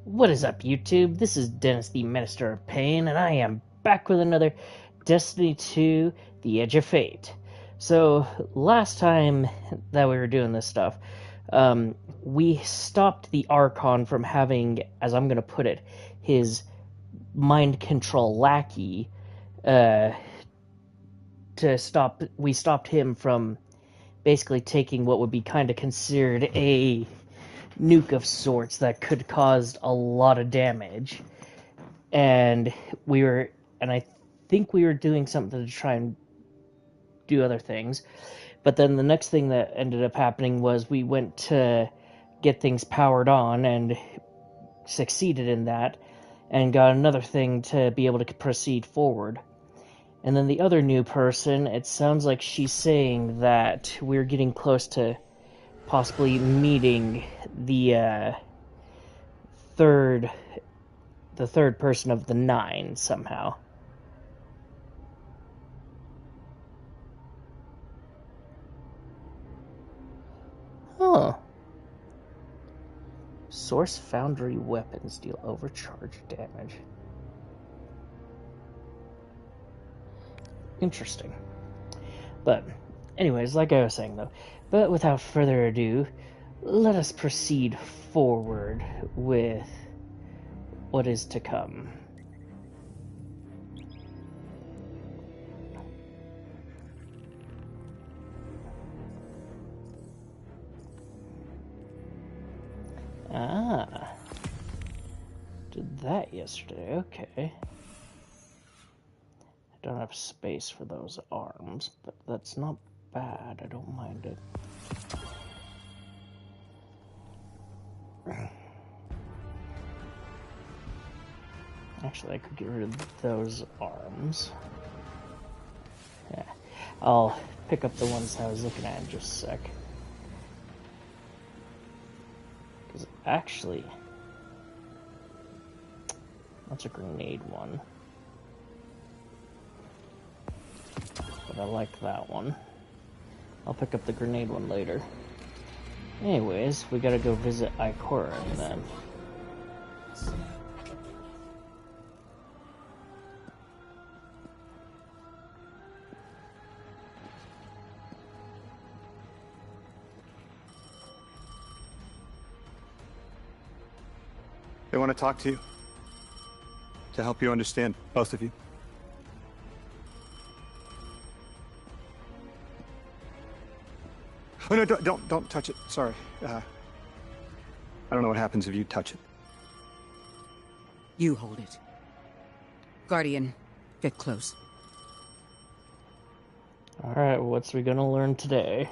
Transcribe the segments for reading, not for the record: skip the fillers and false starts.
What is up, YouTube? This is Dennis, the Minister of Pain, and I am back with another Destiny 2, The Edge of Fate. So, last time that we were doing this stuff, we stopped the Archon from having, as I'm going to put it, his mind control lackey, we stopped him from basically taking what would be kind of considered a nuke of sorts that could cause a lot of damage. And I think we were doing something to try and do other things. But then the next thing that ended up happening was we went to get things powered on and succeeded in that, and got another thing to be able to proceed forward. And then the other new person, it sounds like she's saying that we're getting close to possibly meeting the third person of the 9 somehow. Huh. Source Foundry weapons deal overcharged damage. Interesting. But anyways, like I was saying though, but without further ado, let us proceed forward with what is to come. Ah, did that yesterday, okay. I don't have space for those arms, but that's not bad, I don't mind it. Actually, I could get rid of those arms. Yeah, I'll pick up the ones I was looking at in just a sec. Because actually, that's a grenade one. But I like that one. I'll pick up the grenade one later. Anyways, we gotta go visit Ikora then. They want to talk to you. To help you understand, both of you. Oh no, don't touch it. Sorry. I don't know what happens if you touch it. You hold it. Guardian, get close. Alright, what's we gonna learn today?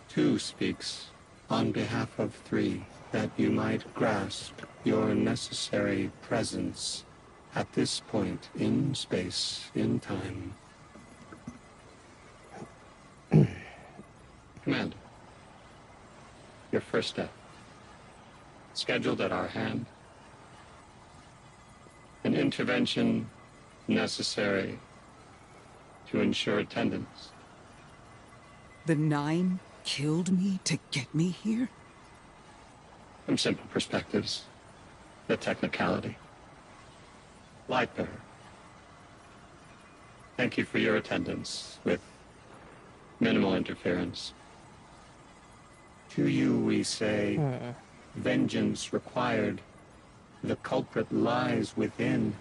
Two speaks on behalf of three, that you might grasp your necessary presence at this point in space, in time. Commander, your first step, scheduled at our hand. An intervention necessary to ensure attendance. The 9 killed me to get me here? From simple perspectives, the technicality. Lightbearer, thank you for your attendance with minimal interference. To you we say, vengeance required. The culprit lies within.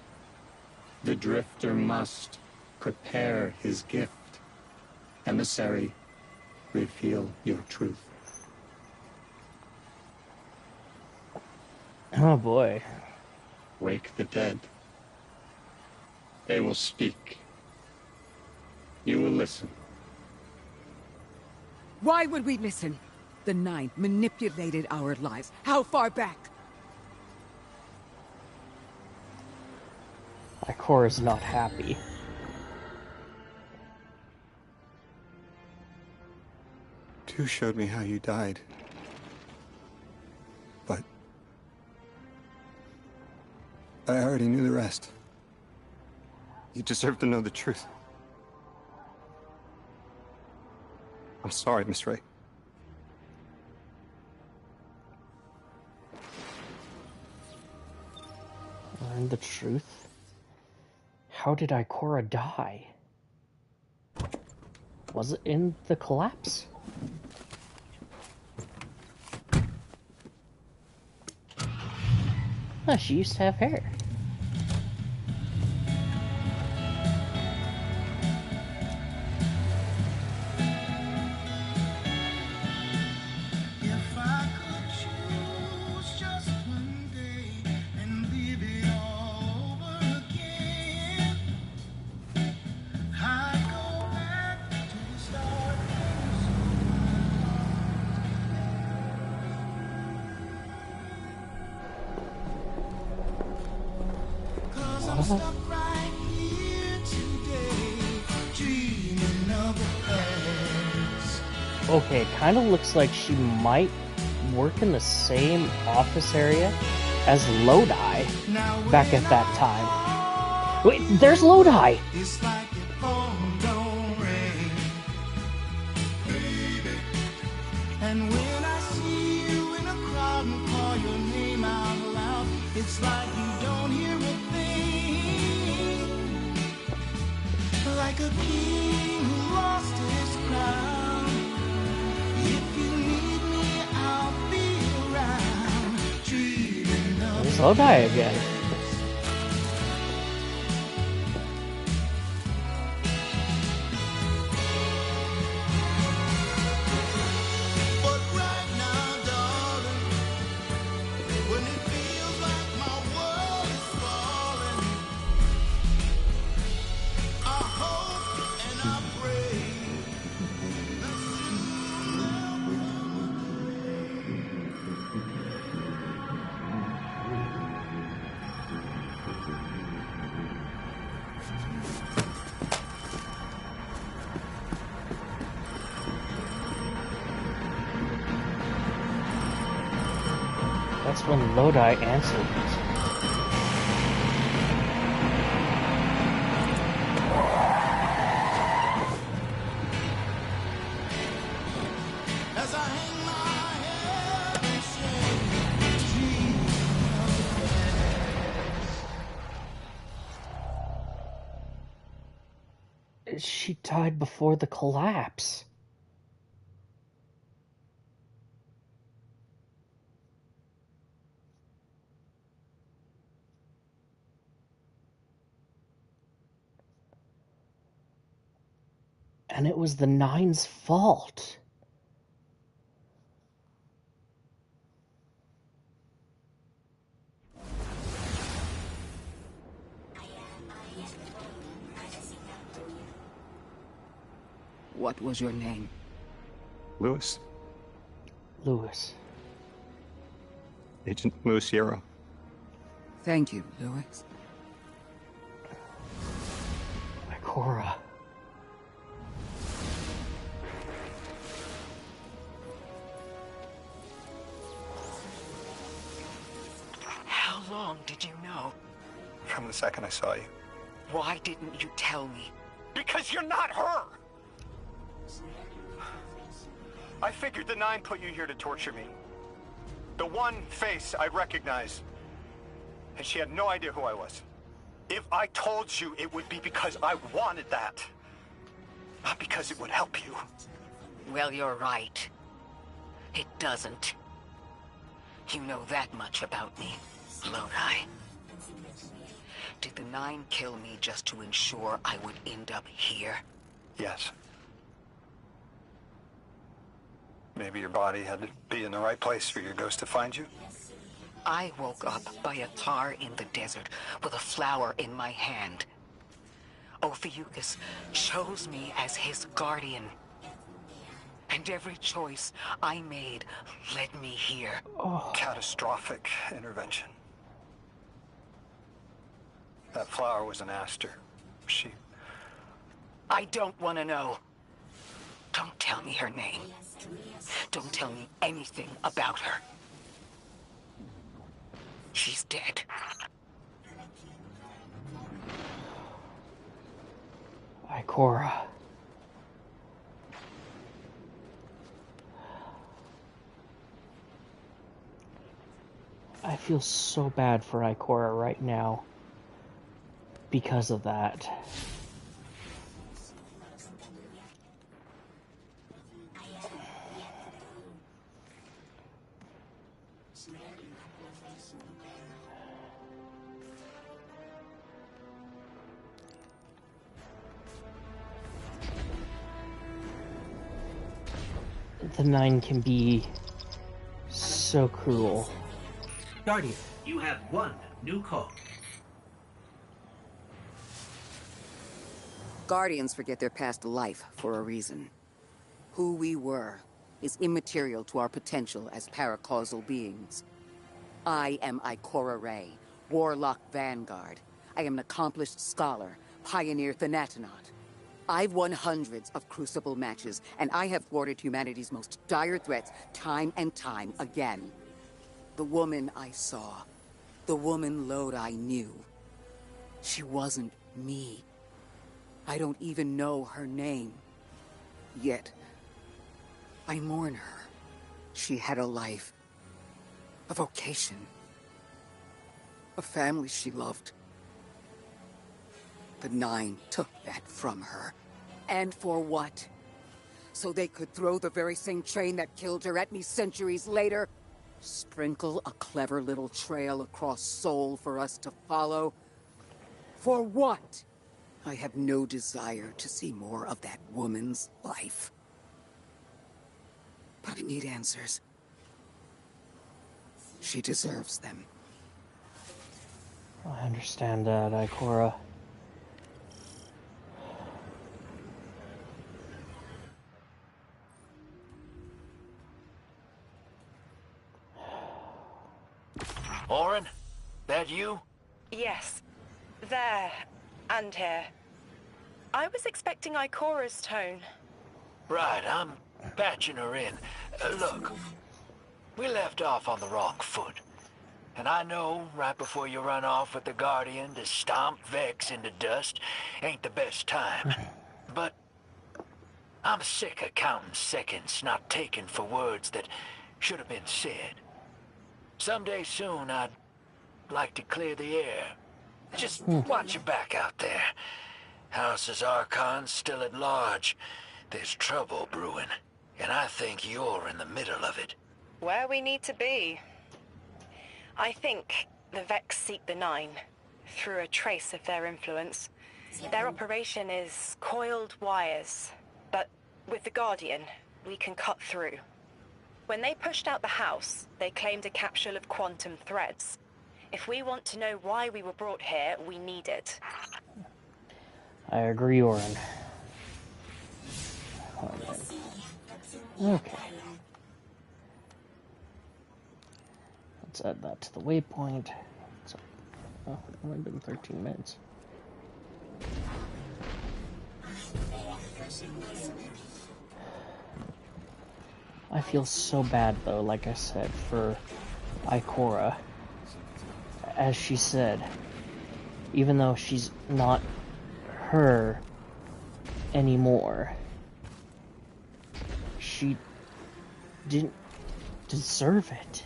The drifter must prepare his gift. Emissary, reveal your truth. Oh boy. Wake the dead. They will speak. You will listen. Why would we listen? The 9 manipulated our lives. How far back? Ikora's not happy. Tu showed me how you died. But I already knew the rest. You deserve to know the truth. I'm sorry, Miss Ray. Learn the truth? How did Ikora die? Was it in the collapse? Huh, she used to have hair. If I could choose just one day and live it all over again, I'd go back to the start. Cause I'm stuck right here today, dreaming of the past. Okay, kind of looks like she might work in the same office area as Lodi back at that time. Wait, there's Lodi! It's like it phone don't ring, baby. And when I see you in a crowd and call your name out loud, it's like you don't hear a thing. Like a king who lost his crown. If you need me, I'll be around. Dreaming of There's Lodi again. But right now, darling, when it feels like my world is falling, I hope and I pray that soon will come. That's when Lodi answered it. As I hang my head and say, dreaming of the past. She died before the collapse. And it was the Nine's fault. What was your name? Lewis. Lewis. Agent Lewis Yarrow. Thank you, Lewis. Ikora. How long did you know? From the second I saw you. Why didn't you tell me? Because you're not her! I figured the Nine put you here to torture me. The one face I recognize. And she had no idea who I was. If I told you, it would be because I wanted that. Not because it would help you. Well, you're right. It doesn't. You know that much about me, Lodi. Did the Nine kill me just to ensure I would end up here? Yes. Maybe your body had to be in the right place for your ghost to find you. I woke up by a tar in the desert with a flower in my hand. Ophiuchus chose me as his guardian. And every choice I made led me here. Catastrophic intervention. That flower was an aster. She... I don't want to know. Don't tell me her name. Don't tell me anything about her. She's dead. Ikora. I feel so bad for Ikora right now because of that. The Nine can be so cruel. Guardian, you have one new call. Guardians forget their past life for a reason. Who we were is immaterial to our potential as paracausal beings. I am Ikora Rey, Warlock Vanguard. I am an accomplished scholar, pioneer Thanatonaut. I've won hundreds of Crucible matches, and I have thwarted humanity's most dire threats time and time again. The woman I saw, the woman Lodi knew, she wasn't me. I don't even know her name. Yet, I mourn her. She had a life, a vocation, a family she loved. The Nine took that from her. And for what? So they could throw the very same train that killed her at me centuries later? Sprinkle a clever little trail across Seoul for us to follow? For what? I have no desire to see more of that woman's life. But I need answers. She deserves them. I understand that, Ikora. Orin? That you? Yes. There. And here. I was expecting Ikora's tone. Right, I'm patching her in. Look, we left off on the wrong foot. And I know right before you run off with the Guardian to stomp Vex into dust ain't the best time. But I'm sick of counting seconds not taken for words that should have been said. Someday soon, I'd like to clear the air. Just watch your back out there. House's Archon's still at large. There's trouble brewing, and I think you're in the middle of it. Where we need to be. I think the Vex seek the Nine through a trace of their influence. Their operation is coiled wires, but with the Guardian, we can cut through. When they pushed out the house, they claimed a capsule of quantum threads. If we want to know why we were brought here, we need it. I agree, Orin. Okay. Let's add that to the waypoint. So, oh, it's only been 13 minutes. I feel so bad, though, like I said, for Ikora. As she said, even though she's not her anymore, she didn't deserve it.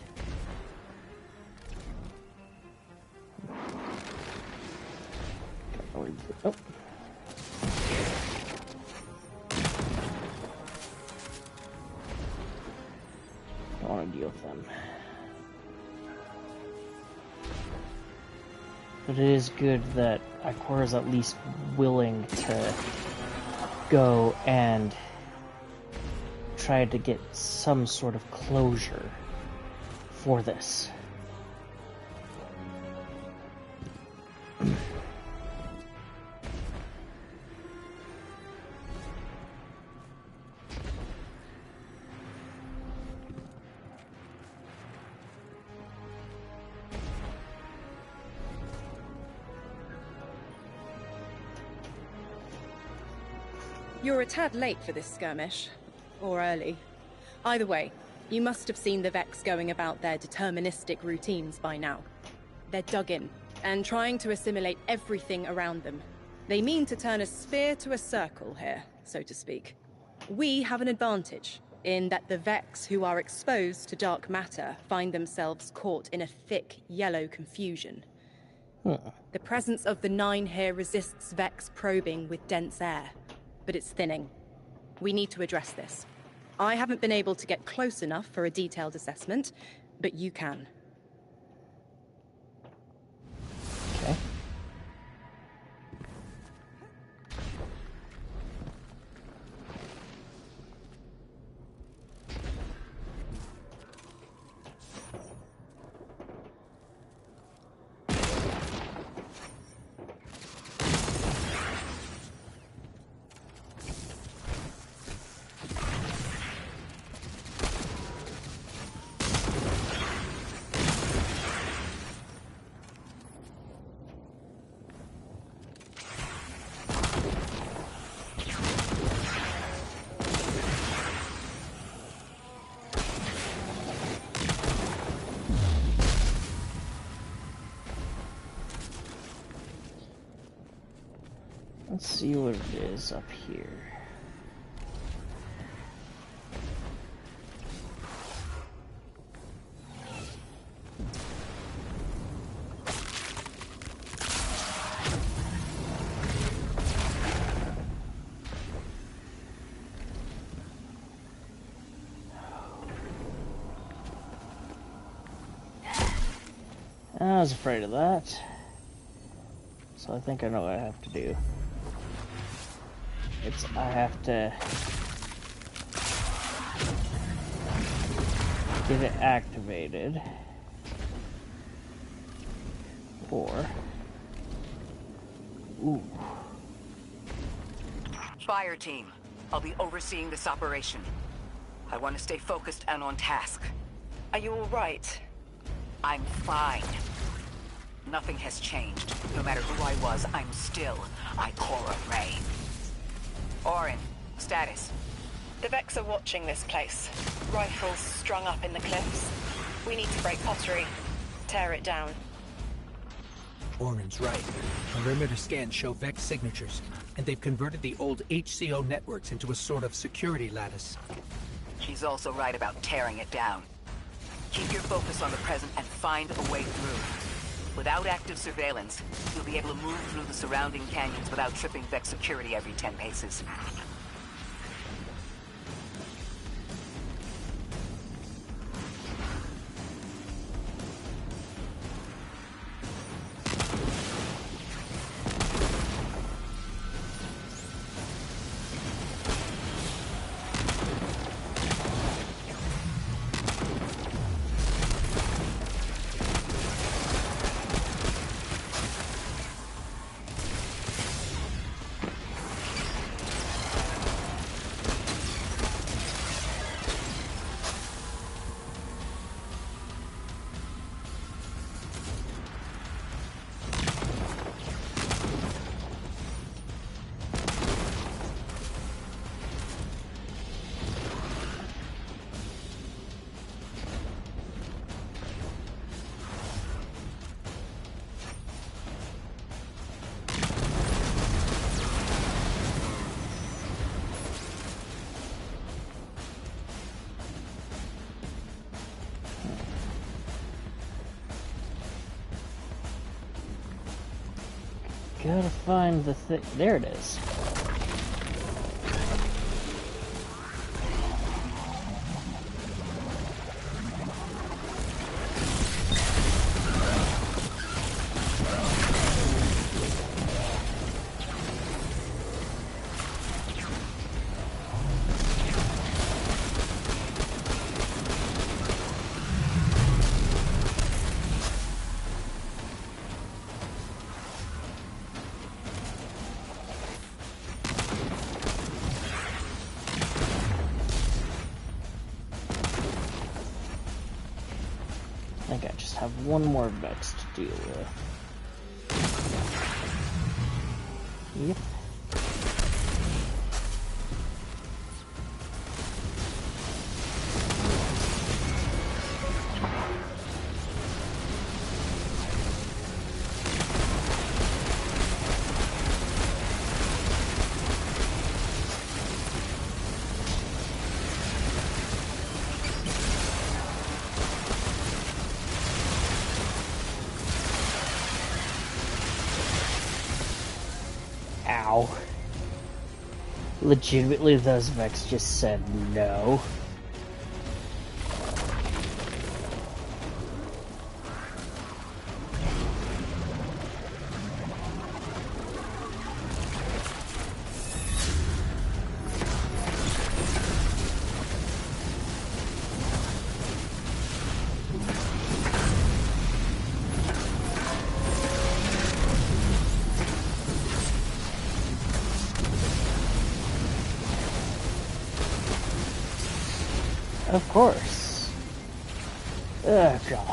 Oh. I want to deal with them. But it is good that Ikora is at least willing to go and try to get some sort of closure for this. You're a tad late for this skirmish. Or early. Either way, you must have seen the Vex going about their deterministic routines by now. They're dug in, and trying to assimilate everything around them. They mean to turn a sphere to a circle here, so to speak. We have an advantage, in that the Vex who are exposed to dark matter find themselves caught in a thick, yellow confusion. The presence of the Nine here resists Vex probing with dense air, but it's thinning. We need to address this. I haven't been able to get close enough for a detailed assessment, but you can. Okay. Let's see what it is up here. I was afraid of that, so I think I know what I have to do. I have to get it activated, or Fire team, I'll be overseeing this operation. I want to stay focused and on task. Are you all right? I'm fine. Nothing has changed. No matter who I was, I'm still Ikora Rey. Orin, status. The Vex are watching this place. Rifles strung up in the cliffs. We need to break pottery. Tear it down. Orin's right. Perimeter scans show Vex signatures, and they've converted the old HCO networks into a sort of security lattice. She's also right about tearing it down. Keep your focus on the present and find a way through. Without active surveillance, you'll be able to move through the surrounding canyons without tripping Vex security every 10 paces. Gotta find the thing. There it is. I think I just have one more Vex to deal with. Yep. Ow. Legitimately, those Vex just said no. Of course. Ugh, God.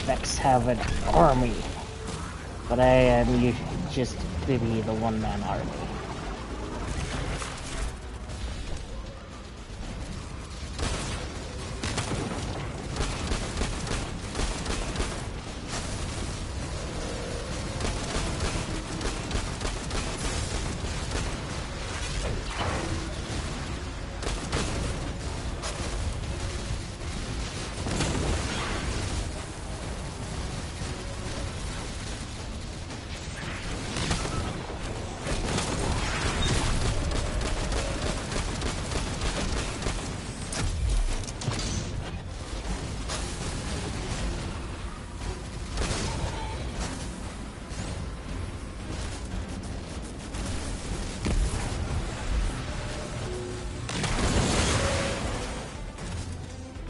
Vex have an army, but I am just maybe the one-man army.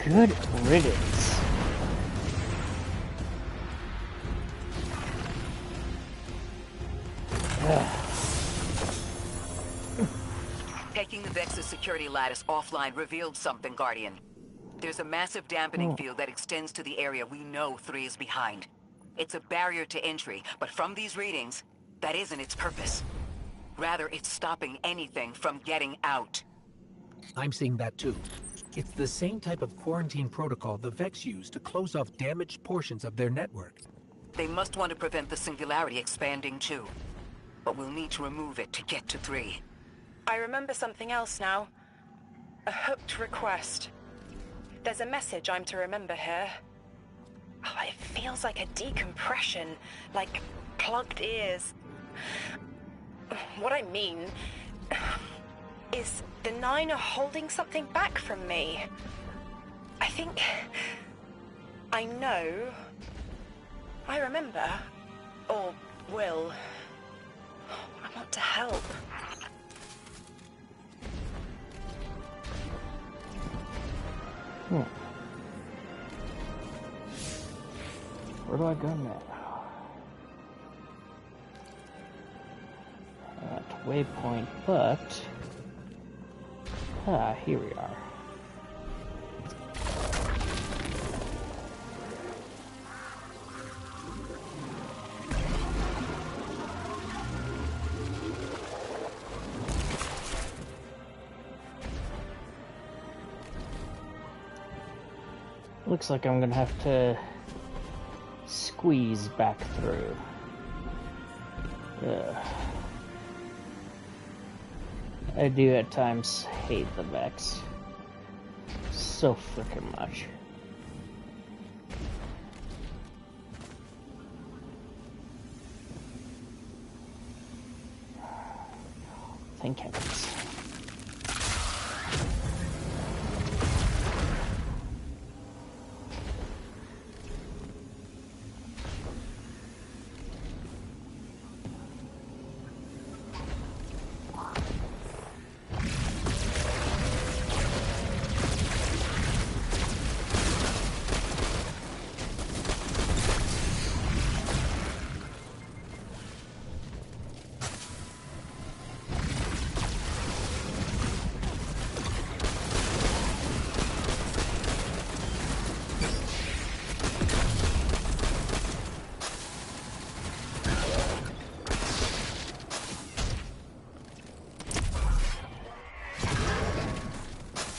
Good riddance. Taking the Vex's security lattice offline revealed something, Guardian. There's a massive dampening field that extends to the area we know 3 is behind. It's a barrier to entry, but from these readings, that isn't its purpose. Rather, it's stopping anything from getting out. I'm seeing that too. It's the same type of quarantine protocol the Vex use to close off damaged portions of their network. They must want to prevent the Singularity expanding too. But we'll need to remove it to get to 3. I remember something else now. A hooked request. There's a message I'm to remember here. Oh, it feels like a decompression, like plugged ears. What I mean is the 9 are holding something back from me. I think I know. I remember. Or will. I want to help. Where do I go now? waypoint, but... here we are. Looks like I'm gonna have to squeeze back through. I do at times hate the Vex so frickin' much. Thank heavens.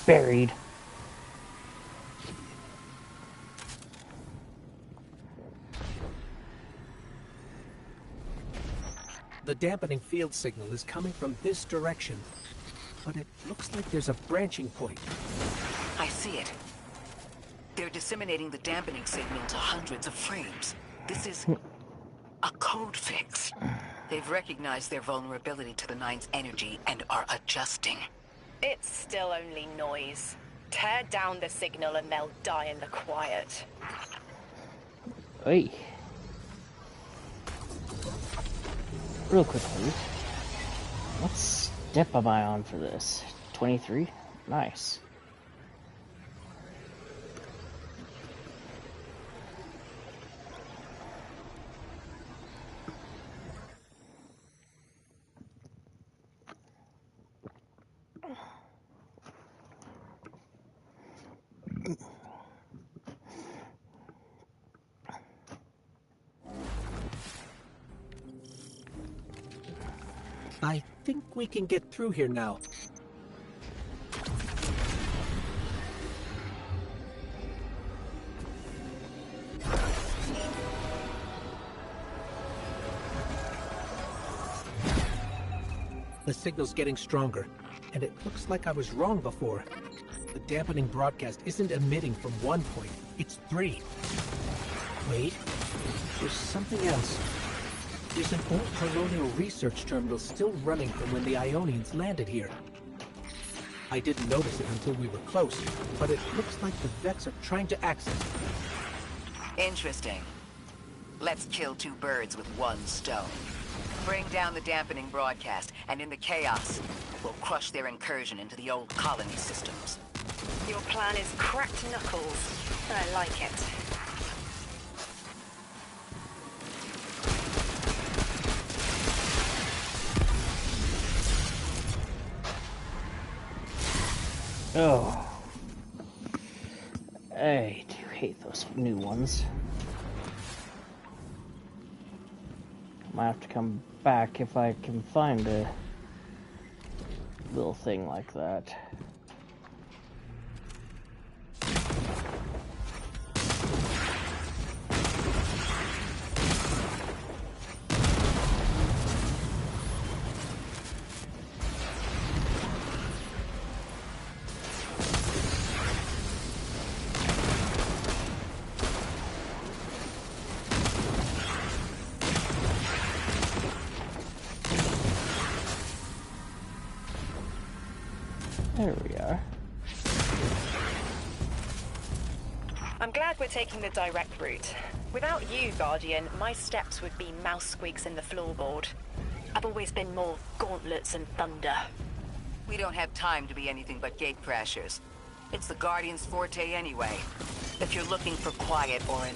Buried. The dampening field signal is coming from this direction, but it looks like there's a branching point. I see it. They're disseminating the dampening signal to hundreds of frames. This is a code fix. They've recognized their vulnerability to the Nine's energy and are adjusting. It's still only noise. Tear down the signal and they'll die in the quiet. Hey. Real quickly, what step am I on for this? 23? Nice. I think we can get through here now. The signal's getting stronger, and it looks like I was wrong before. The dampening broadcast isn't emitting from one point, it's 3. Wait, there's something else. There's an old colonial research terminal still running from when the Ionians landed here. I didn't notice it until we were close, but it looks like the Vex are trying to access it. Interesting. Let's kill 2 birds with 1 stone. Bring down the dampening broadcast, and in the chaos, we'll crush their incursion into the old colony systems. Your plan is cracked knuckles. I like it. Oh. I do hate those new ones. Might have to come back if I can find a little thing like that. There we are. I'm glad we're taking the direct route. Without you, Guardian, my steps would be mouse squeaks in the floorboard. I've always been more gauntlets and thunder. We don't have time to be anything but gate crashers. It's the Guardian's forte anyway. If you're looking for quiet, Orin,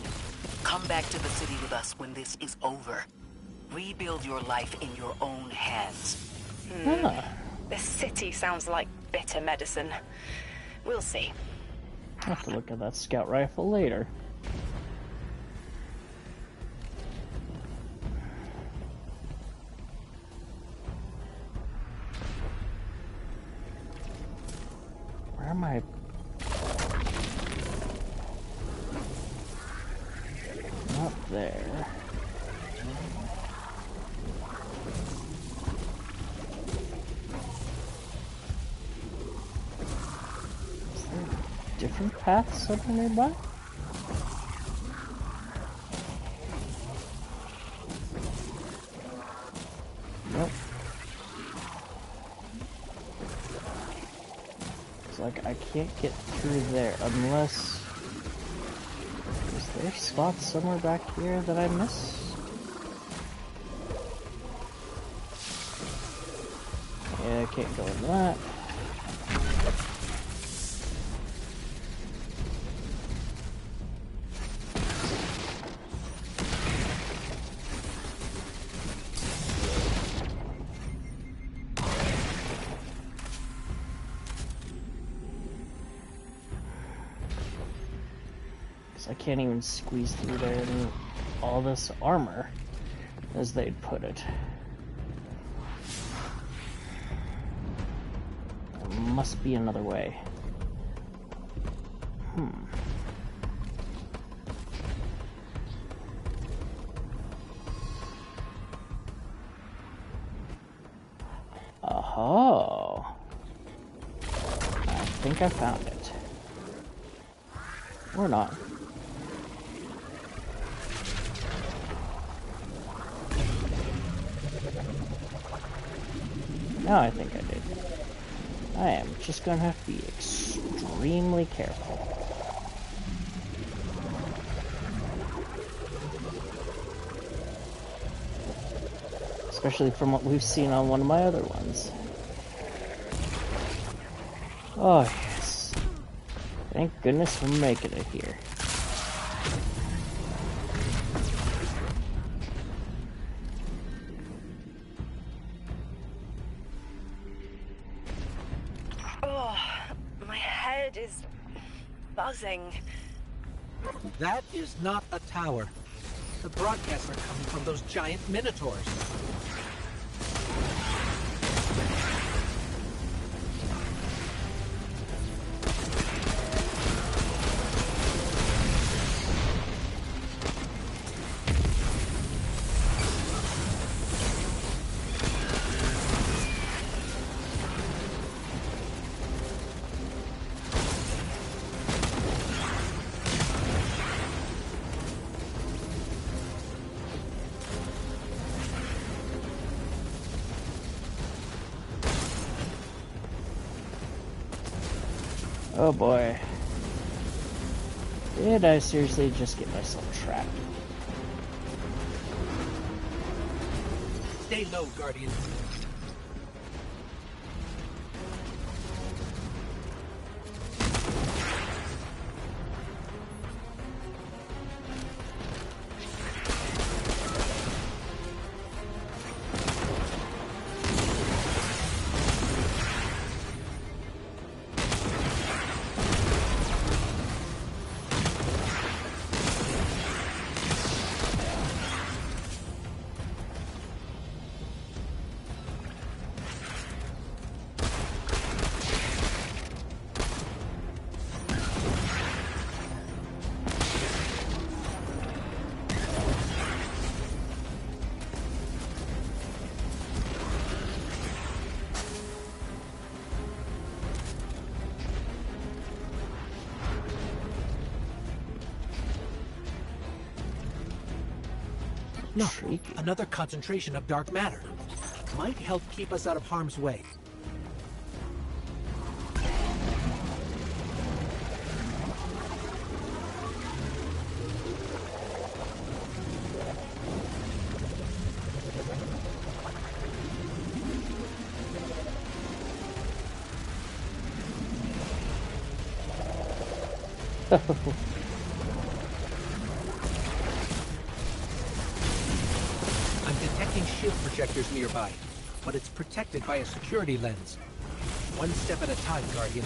come back to the city with us when this is over. Rebuild your life in your own hands. Ah. The city sounds like bitter medicine. We'll see. I'll have to look at that scout rifle later. Where am I? Not there. Is there different paths somewhere nearby? Nope. It's like I can't get through there unless... Is there spots somewhere back here that I missed? Yeah, I can't go in that. I can't even squeeze through there in all this armor, as they'd put it. There must be another way. Oh. I think I found it. Or not. No, I think I did. I am just gonna have to be extremely careful. Especially from what we've seen on one of my other ones. Oh, yes. Thank goodness we're making it here. Is buzzing. That is not a tower. The broadcasts are coming from those giant minotaurs. Oh boy. Did I seriously just get myself trapped? Stay low, Guardian. Look, another concentration of dark matter. Might help keep us out of harm's way. I'm detecting shield projectors nearby. but it's protected by a security lens. One step at a time, Guardian.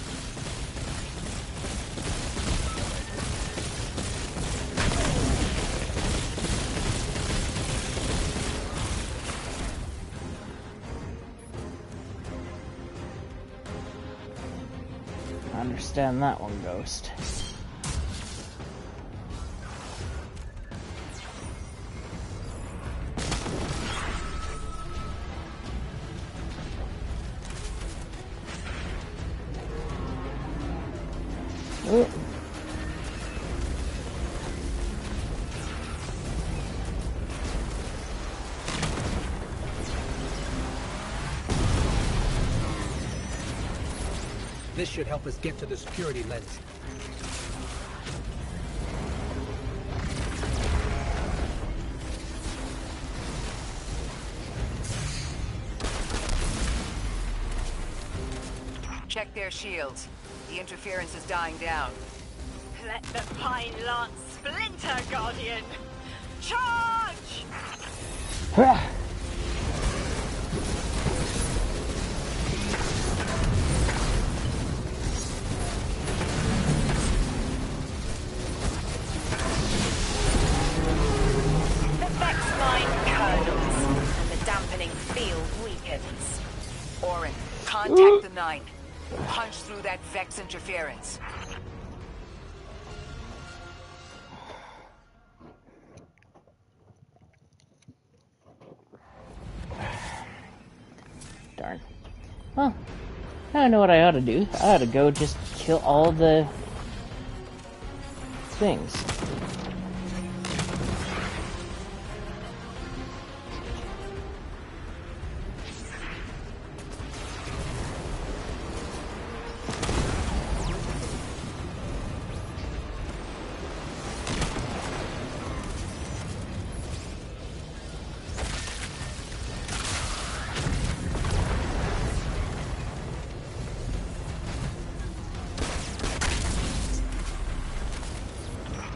I understand that one, Ghost. Oh. This should help us get to the security lens. Check their shields. The interference is dying down. Let the Pine Lance splinter, Guardian! Charge! The Vex mine curdles, and the dampening field weakens. Orin, contact the 9. Punch through that Vex interference. Darn. Well, I know what I ought to do. I ought to go just kill all the things.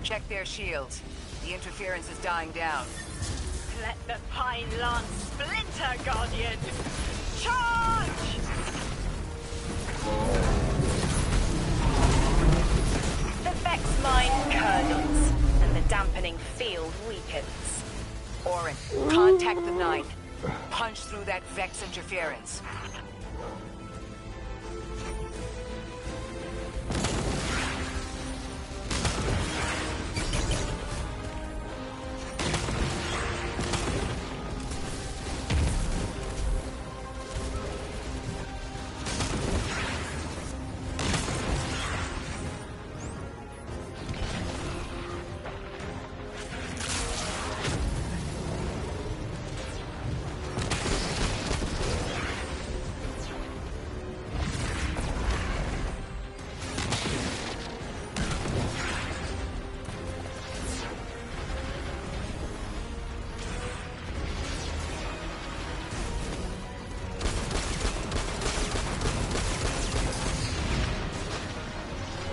Check their shields. The interference is dying down. Let the Pine Lance splinter, Guardian! Charge! The Vex mine curdles, and the dampening field weakens. Orin, contact the 9. Punch through that Vex interference.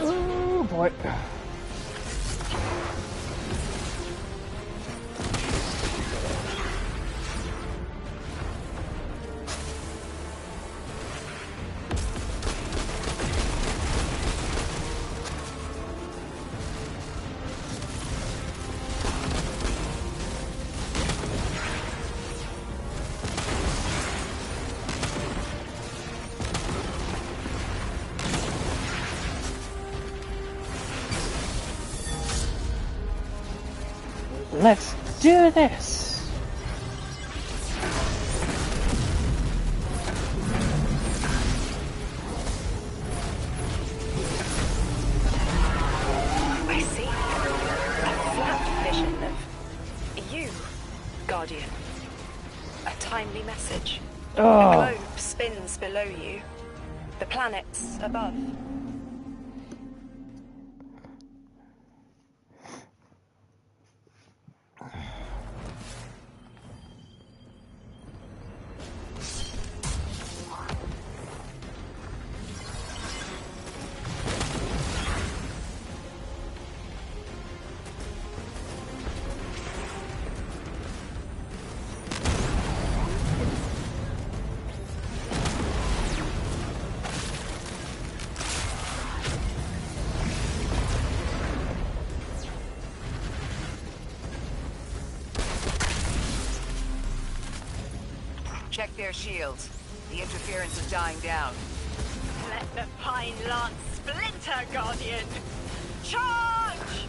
Oh boy. Let's do this! I see. A flat vision of you, Guardian. A timely message. Oh. The globe spins below you. The planets above. Check their shields. The interference is dying down. Let the Pine Lance splinter, Guardian! Charge!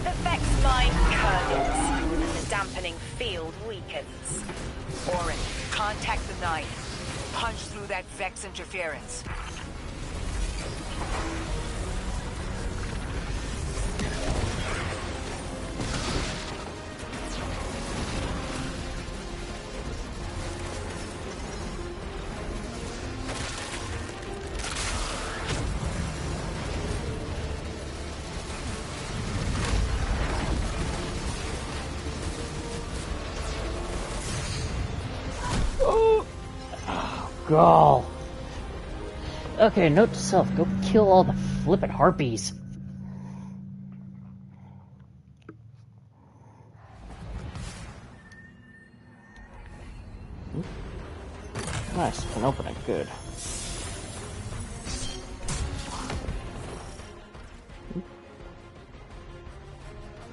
The Vex mine curdles, and the dampening field weakens. Orin, contact the 9. Punch through that Vex interference. Gall. Okay, note to self, go kill all the flippin' harpies. Nice, can open it, good.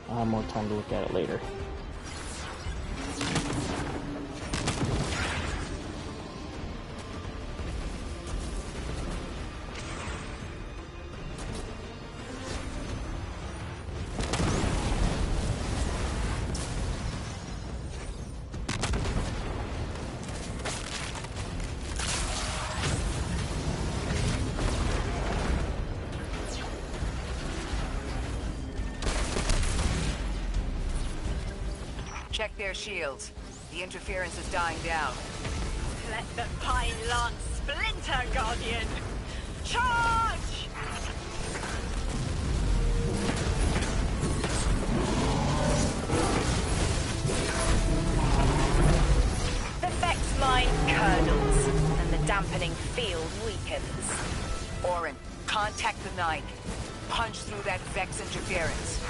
I'll have more time to look at it later. Check their shields. The interference is dying down. Let the Pine Lance splinter, Guardian! Charge! The Vex mine curdles, and the dampening field weakens. Orin, contact the 9. Punch through that Vex interference.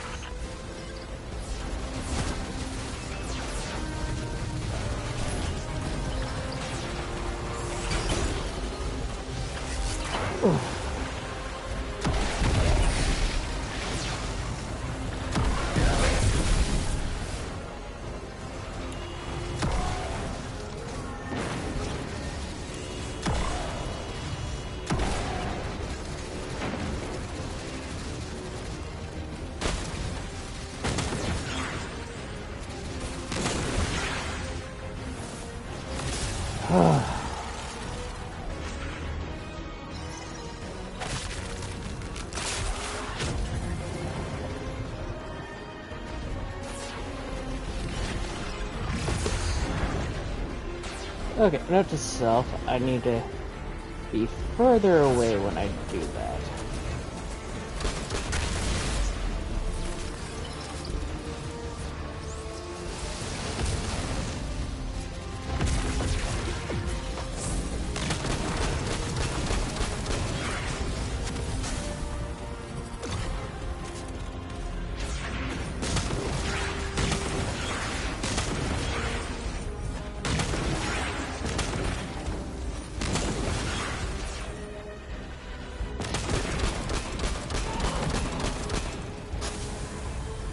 Okay, note to self, I need to be further away when I do that.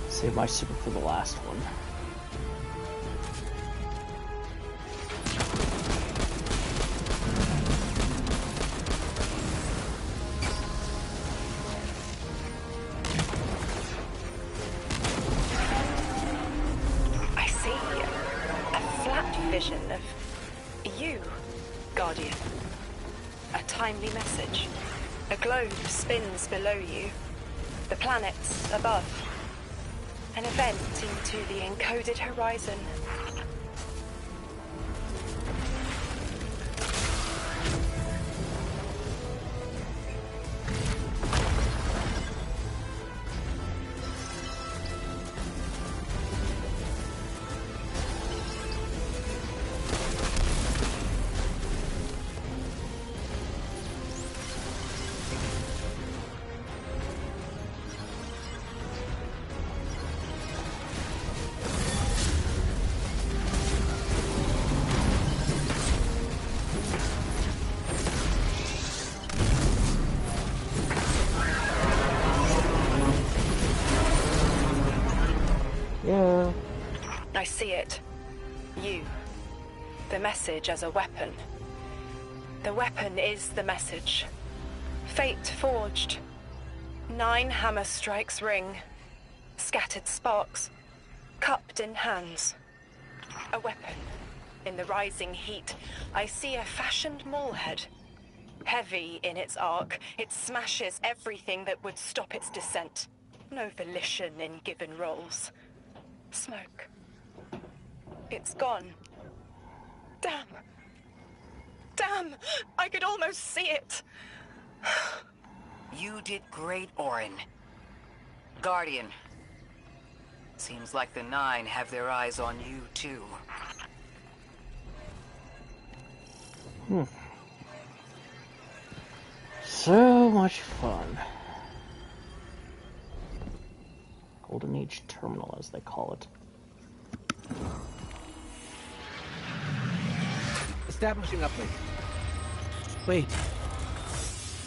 Save my super for the last one. I see a flat vision of you, Guardian. A timely message. A globe spins below you. The planets above. An event into the encoded horizon. I see it. You. The message as a weapon. The weapon is the message. Fate forged. 9 hammer strikes ring. Scattered sparks. Cupped in hands. A weapon. In the rising heat, I see a fashioned mallhead. Heavy in its arc, it smashes everything that would stop its descent. No volition in given roles. Smoke. It's gone. Damn. Damn! I could almost see it! You did great, Orin. Guardian. Seems like the 9 have their eyes on you, too. So much fun. Golden Age Terminal, as they call it. Establishing uplink. Wait.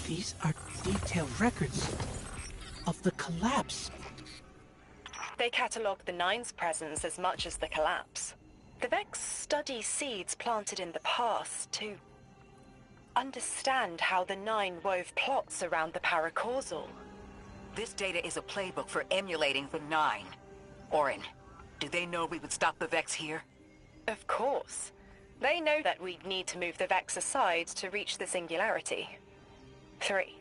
These are detailed records of the collapse. They catalogue the 9's presence as much as the collapse. The Vex study seeds planted in the past to understand how the 9 wove plots around the paracausal. This data is a playbook for emulating the 9. Orin, do they know we would stop the Vex here? Of course. They know that we'd need to move the Vex aside to reach the singularity. 3.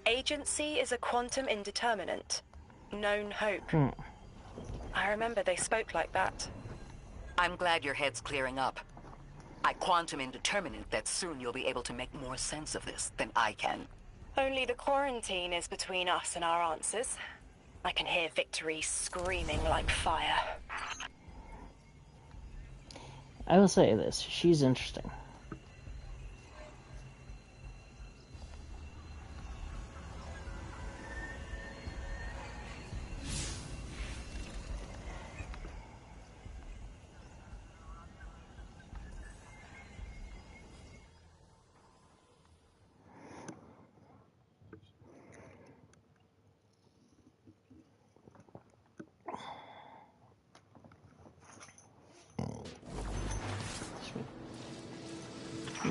Agency is a quantum indeterminate. Known hope. I remember they spoke like that. I'm glad your head's clearing up. I quantum indeterminate that soon you'll be able to make more sense of this than I can. Only the quarantine is between us and our answers. I can hear victory screaming like fire. I will say this, she's interesting.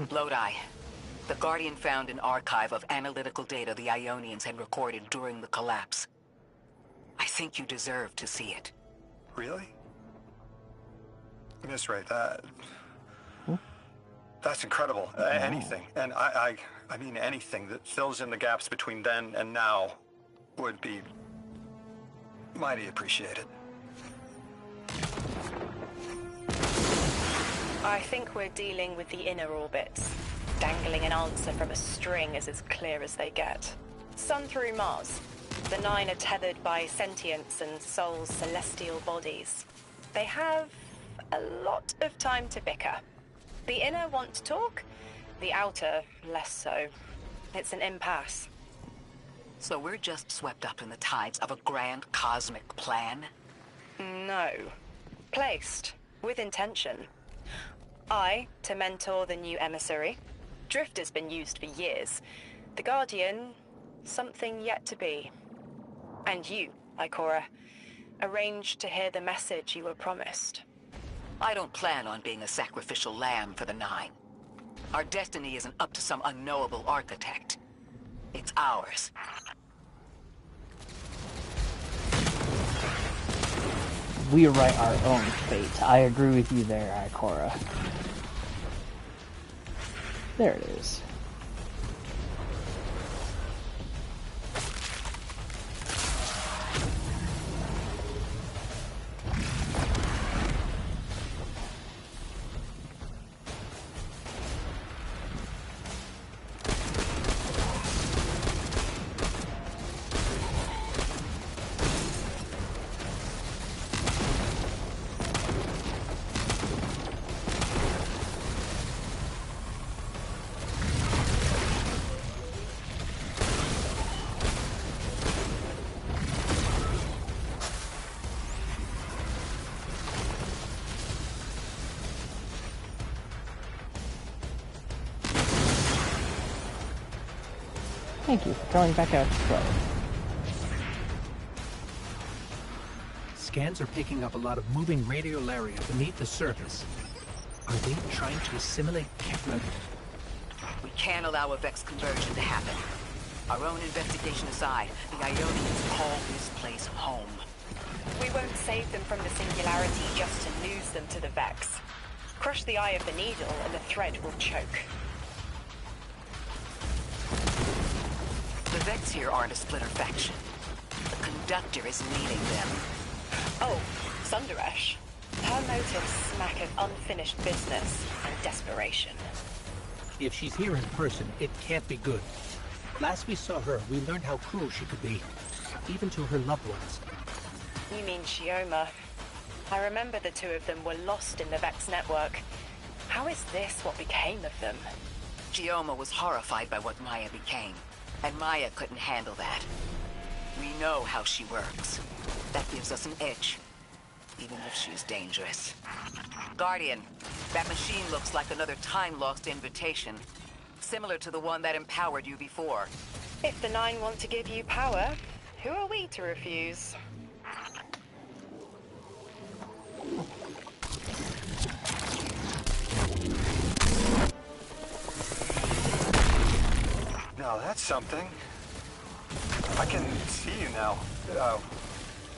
Lodi. The Guardian found an archive of analytical data the Ionians had recorded during the collapse. I think you deserve to see it. Really? Miss Ray, that's incredible. Anything, and I mean anything that fills in the gaps between then and now would be mighty appreciated. I think we're dealing with the inner orbits. Dangling an answer from a string is as clear as they get. Sun through Mars. The 9 are tethered by sentience and Sol's celestial bodies. They have a lot of time to bicker. The inner want to talk, the outer less so. It's an impasse. So we're just swept up in the tides of a grand cosmic plan? No. Placed. With intention. I, to mentor the new emissary. Drifter's been used for years. The Guardian, something yet to be. And you, Ikora, arranged to hear the message you were promised. I don't plan on being a sacrificial lamb for the 9. Our destiny isn't up to some unknowable architect. It's ours. We write our own fate. I agree with you there, Ikora. There it is. Thank you for coming back out to play. scans are picking up a lot of moving radiolaria beneath the surface. Are they trying to assimilate Kepler? We can't allow a Vex conversion to happen. Our own investigation aside, the Ionians call this place home. We won't save them from the singularity just to lose them to the Vex. Crush the eye of the needle and the thread will choke. The Vex here aren't a splinter faction. The Conductor is leading them. Oh, Sundaresh. Her motives smack of unfinished business and desperation. If she's here in person, it can't be good. Last we saw her, we learned how cruel she could be, even to her loved ones. You mean Shioma? I remember the two of them were lost in the Vex network. How is this what became of them? Shioma was horrified by what Maya became, and Maya couldn't handle that. We know how she works. That gives us an edge, even if she's dangerous. Guardian, that machine looks like another time-lost invitation, similar to the one that empowered you before. If the Nine want to give you power, who are we to refuse? Now that's something. I can see you now.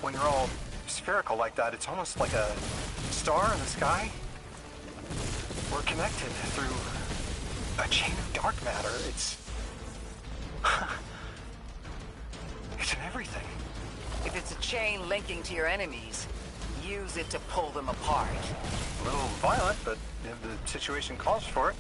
When you're all spherical like that, it's almost like a star in the sky. We're connected through a chain of dark matter. It's in everything. If it's a chain linking to your enemies, use it to pull them apart. A little violent, but if the situation calls for it.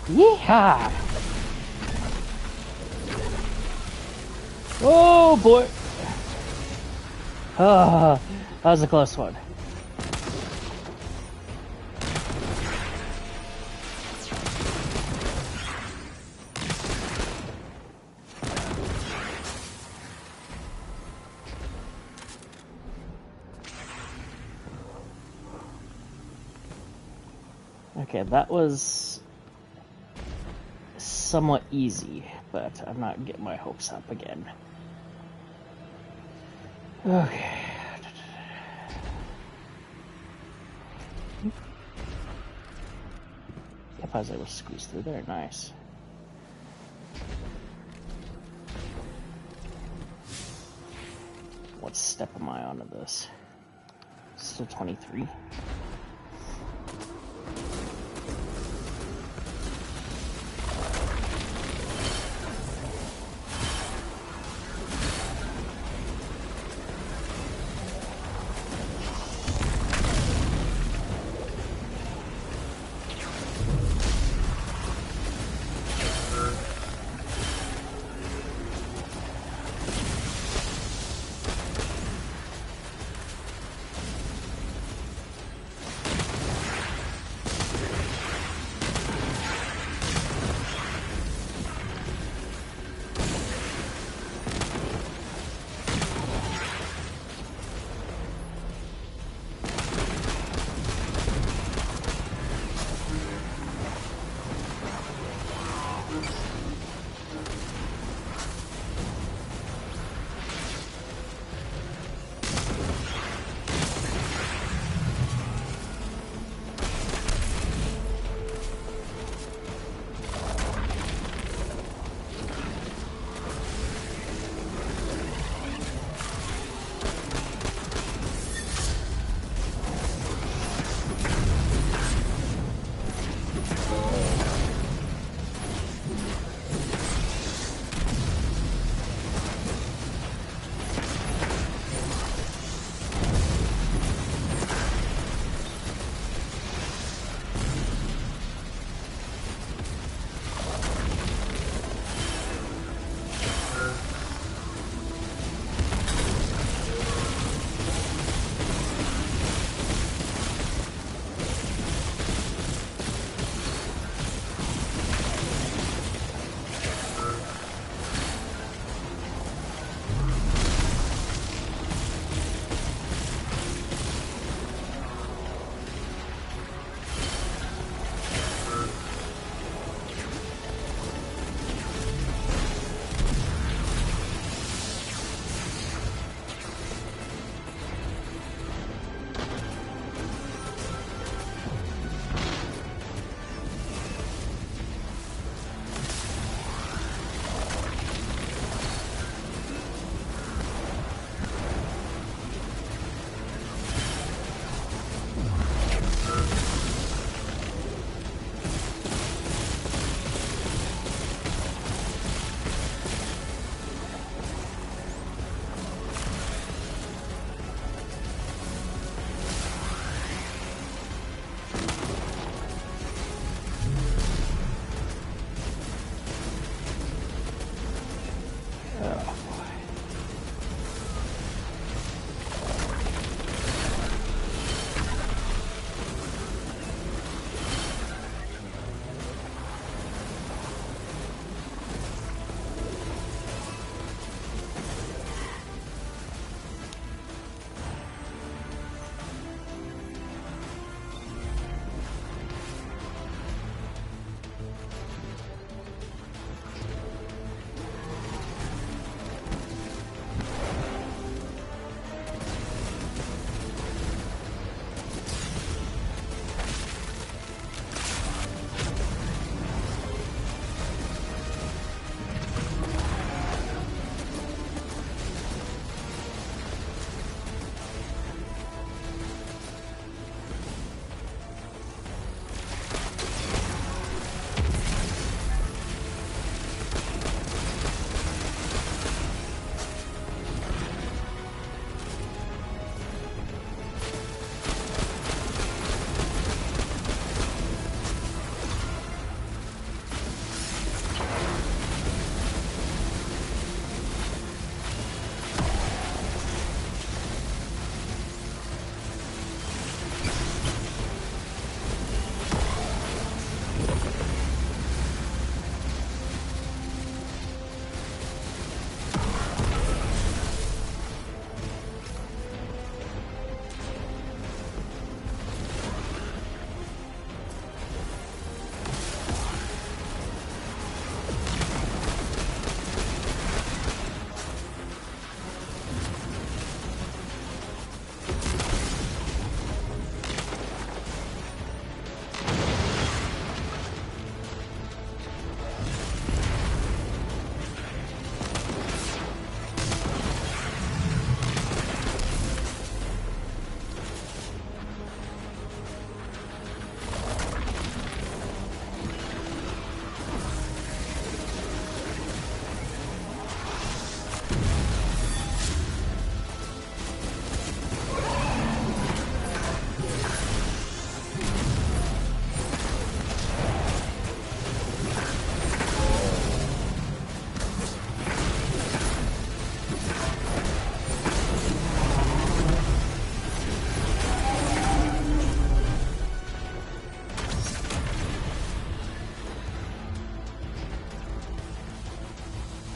Yeehaw! Oh boy! Ah, that was a close one. Okay, that was somewhat easy, but I'm not getting my hopes up again. Okay. If I was able to squeeze through there, nice. What step am I onto this? Still 23.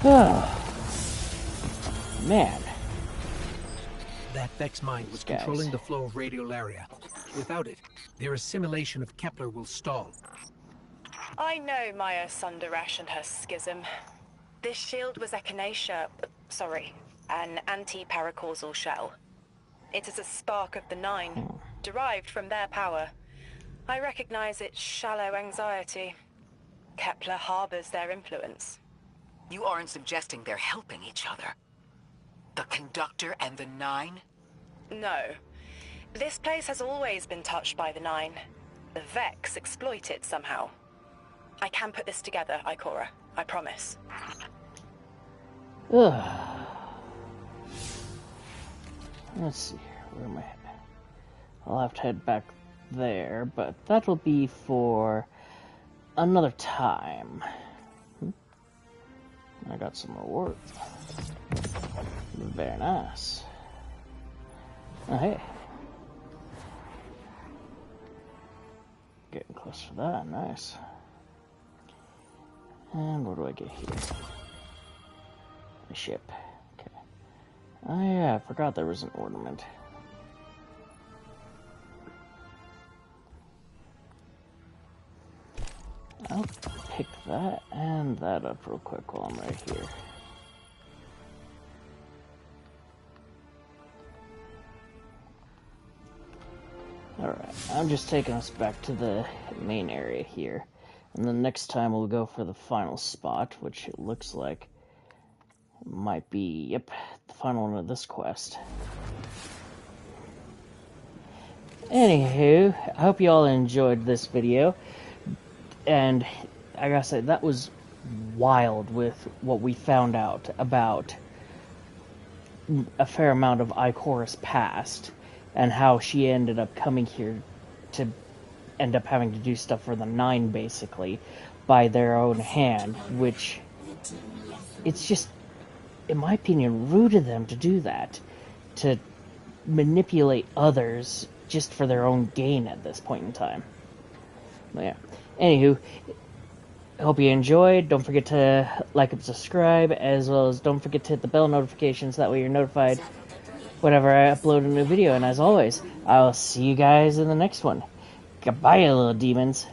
Man. That Vex mine was controlling the flow of radiolaria. Without it, their assimilation of Kepler will stall. I know Maya Sundaresh and her schism. This shield was echinacea, sorry, an anti-paracausal shell. It is a spark of the Nine, derived from their power. I recognize its shallow anxiety. Kepler harbors their influence. You aren't suggesting they're helping each other? The Conductor and the Nine? No. This place has always been touched by the Nine. The Vex exploit it somehow. I can put this together, Ikora. I promise. Ugh. Let's see here. Where am I headed? I'll have to head back there, but that will be for another time. I got some rewards. Very nice. Oh, hey. Getting close to that. Nice. And what do I get here? A ship. Okay. Oh yeah, I forgot there was an ornament. I'll pick that and that up real quick while I'm right here. Alright, I'm just taking us back to the main area here. And the next time we'll go for the final spot, which it looks like might be, yep, the final one of this quest. Anywho, I hope you all enjoyed this video. And I gotta say, that was wild with what we found out about a fair amount of Ikora's past. And how she ended up coming here to end up having to do stuff for the Nine, basically, by their own hand, which, it's just, in my opinion, rude of them to do that. To manipulate others just for their own gain at this point in time. But yeah. Anywho, I hope you enjoyed. Don't forget to like and subscribe, as well as don't forget to hit the bell notifications, that way you're notified whenever I upload a new video. And as always, I'll see you guys in the next one. Goodbye, little demons.